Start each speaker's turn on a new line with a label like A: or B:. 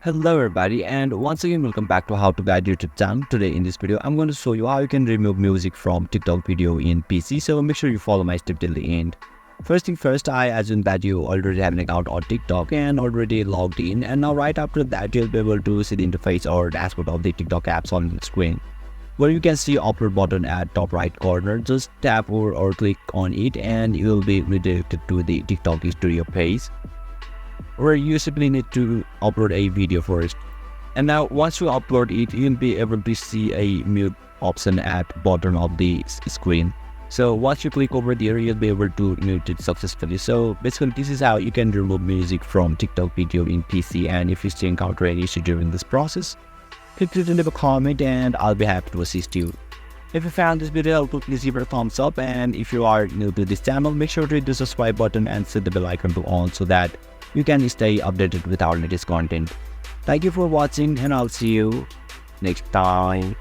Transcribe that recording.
A: Hello everybody, and once again welcome back to How to Guide YouTube channel. Today in this video I'm going to show you how you can remove music from TikTok video in PC, so make sure you follow my step till the end. First thing first, I assume that you already have an account on TikTok and already logged in, and now right after that you'll be able to see the interface or dashboard of the TikTok apps on the screen, where you can see upload button at top right corner. Just tap or click on it and you will be redirected to the TikTok Studio page, where you simply need to upload a video first. And now once you upload it, you'll be able to see a mute option at bottom of the screen. So once you click over there, you'll be able to mute it successfully. So basically this is how you can remove music from TikTok video in PC. And if you still encounter any issue during this process, feel free to leave a comment and I'll be happy to assist you. If you found this video helpful, please give it a thumbs up, and if you are new to this channel, make sure to hit the subscribe button and set the bell icon to on so that you can stay updated with our latest content. Thank you for watching and I'll see you next time.